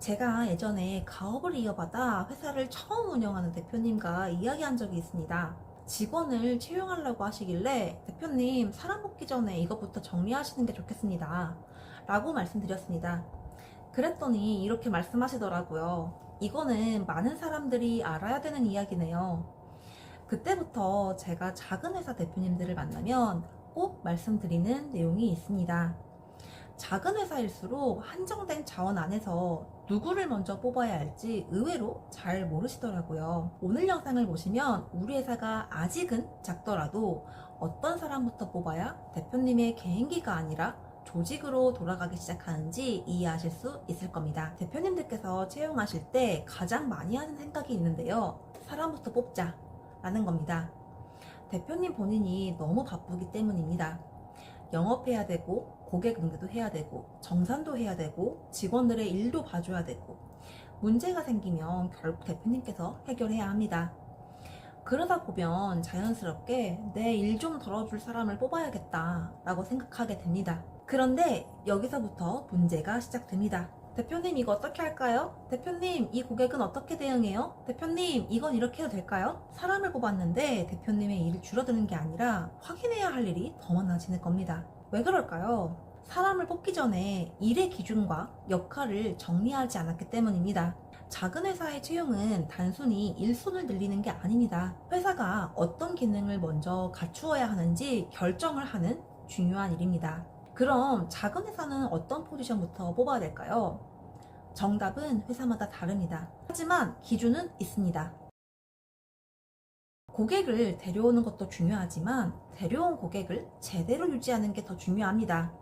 제가 예전에 가업을 이어받아 회사를 처음 운영하는 대표님과 이야기한 적이 있습니다. 직원을 채용하려고 하시길래 대표님 사람 뽑기 전에 이것부터 정리하시는 게 좋겠습니다. 라고 말씀드렸습니다. 그랬더니 이렇게 말씀하시더라고요. 이거는 많은 사람들이 알아야 되는 이야기네요. 그때부터 제가 작은 회사 대표님들을 만나면 꼭 말씀드리는 내용이 있습니다. 작은 회사일수록 한정된 자원 안에서 누구를 먼저 뽑아야 할지 의외로 잘 모르시더라고요. 오늘 영상을 보시면 우리 회사가 아직은 작더라도 어떤 사람부터 뽑아야 대표님의 개인기가 아니라 조직으로 돌아가기 시작하는지 이해하실 수 있을 겁니다. 대표님들께서 채용하실 때 가장 많이 하는 생각이 있는데요. 사람부터 뽑자 라는 겁니다. 대표님 본인이 너무 바쁘기 때문입니다. 영업해야 되고 고객 응대도 해야 되고 정산도 해야 되고 직원들의 일도 봐줘야 되고 문제가 생기면 결국 대표님께서 해결해야 합니다. 그러다 보면 자연스럽게 내 일 좀 덜어줄 사람을 뽑아야겠다 라고 생각하게 됩니다. 그런데 여기서부터 문제가 시작됩니다. 대표님 이거 어떻게 할까요? 대표님 이 고객은 어떻게 대응해요? 대표님 이건 이렇게 해도 될까요? 사람을 뽑았는데 대표님의 일이 줄어드는 게 아니라 확인해야 할 일이 더 많아지는 겁니다. 왜 그럴까요? 사람을 뽑기 전에 일의 기준과 역할을 정리하지 않았기 때문입니다. 작은 회사의 채용은 단순히 일손을 늘리는 게 아닙니다. 회사가 어떤 기능을 먼저 갖추어야 하는지 결정을 하는 중요한 일입니다. 그럼 작은 회사는 어떤 포지션부터 뽑아야 될까요? 정답은 회사마다 다릅니다. 하지만 기준은 있습니다. 고객을 데려오는 것도 중요하지만 데려온 고객을 제대로 유지하는 게 더 중요합니다.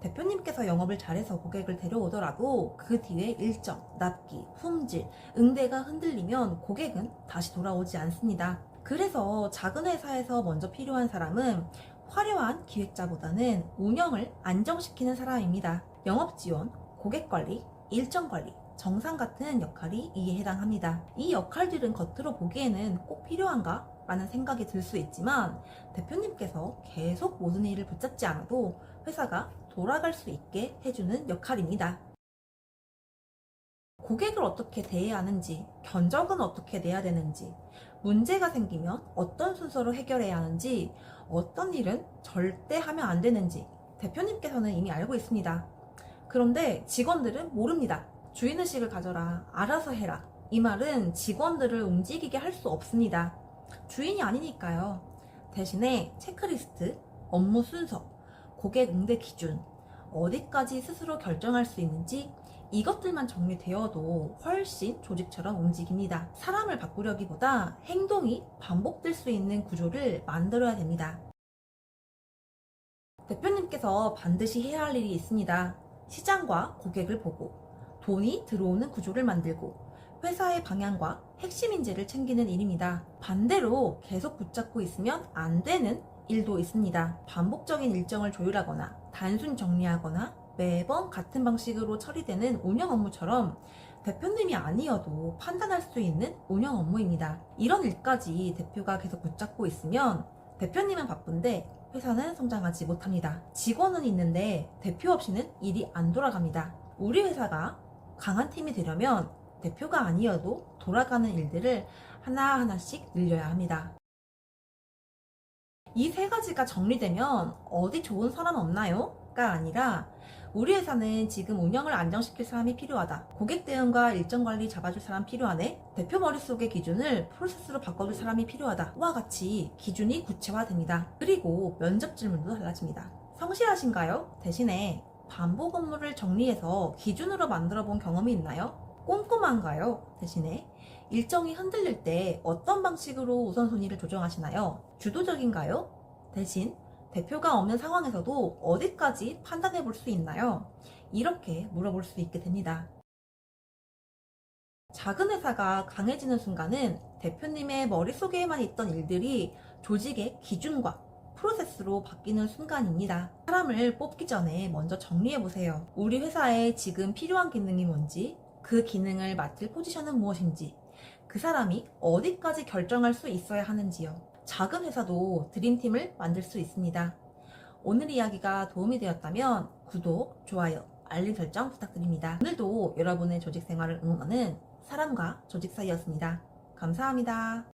대표님께서 영업을 잘해서 고객을 데려오더라도 그 뒤에 일정, 납기, 품질, 응대가 흔들리면 고객은 다시 돌아오지 않습니다. 그래서 작은 회사에서 먼저 필요한 사람은 화려한 기획자보다는 운영을 안정시키는 사람입니다. 영업 지원, 고객 관리, 일정 관리, 정상 같은 역할이 이에 해당합니다. 이 역할들은 겉으로 보기에는 꼭 필요한가? 라는 생각이 들 수 있지만 대표님께서 계속 모든 일을 붙잡지 않아도 회사가 돌아갈 수 있게 해주는 역할입니다. 고객을 어떻게 대해야 하는지, 견적은 어떻게 내야 되는지, 문제가 생기면 어떤 순서로 해결해야 하는지, 어떤 일은 절대 하면 안 되는지 대표님께서는 이미 알고 있습니다. 그런데 직원들은 모릅니다. 주인의식을 가져라, 알아서 해라. 이 말은 직원들을 움직이게 할 수 없습니다. 주인이 아니니까요. 대신에 체크리스트, 업무 순서, 고객 응대 기준, 어디까지 스스로 결정할 수 있는지 이것들만 정리되어도 훨씬 조직처럼 움직입니다. 사람을 바꾸려기보다 행동이 반복될 수 있는 구조를 만들어야 됩니다. 대표님께서 반드시 해야 할 일이 있습니다. 시장과 고객을 보고 돈이 들어오는 구조를 만들고 회사의 방향과 핵심 인재를 챙기는 일입니다. 반대로 계속 붙잡고 있으면 안 되는 일도 있습니다. 반복적인 일정을 조율하거나 단순 정리하거나 매번 같은 방식으로 처리되는 운영 업무처럼 대표님이 아니어도 판단할 수 있는 운영 업무입니다. 이런 일까지 대표가 계속 붙잡고 있으면 대표님은 바쁜데 회사는 성장하지 못합니다. 직원은 있는데 대표 없이는 일이 안 돌아갑니다. 우리 회사가 강한 팀이 되려면 대표가 아니어도 돌아가는 일들을 하나하나씩 늘려야 합니다. 이 세 가지가 정리되면 어디 좋은 사람 없나요? 가 아니라 우리 회사는 지금 운영을 안정시킬 사람이 필요하다. 고객 대응과 일정 관리 잡아줄 사람 필요하네. 대표 머릿속의 기준을 프로세스로 바꿔줄 사람이 필요하다. 와 같이 기준이 구체화됩니다. 그리고 면접 질문도 달라집니다. 성실하신가요? 대신에 반복 업무를 정리해서 기준으로 만들어 본 경험이 있나요? 꼼꼼한가요? 대신에 일정이 흔들릴 때 어떤 방식으로 우선순위를 조정하시나요? 주도적인가요? 대신 대표가 없는 상황에서도 어디까지 판단해 볼 수 있나요? 이렇게 물어볼 수 있게 됩니다. 작은 회사가 강해지는 순간은 대표님의 머릿속에만 있던 일들이 조직의 기준과 프로세스로 바뀌는 순간입니다. 사람을 뽑기 전에 먼저 정리해 보세요. 우리 회사에 지금 필요한 기능이 뭔지, 그 기능을 맡을 포지션은 무엇인지, 그 사람이 어디까지 결정할 수 있어야 하는지요. 작은 회사도 드림팀을 만들 수 있습니다. 오늘 이야기가 도움이 되었다면 구독, 좋아요, 알림 설정 부탁드립니다. 오늘도 여러분의 조직 생활을 응원하는 사람과 조직 사이였습니다. 감사합니다.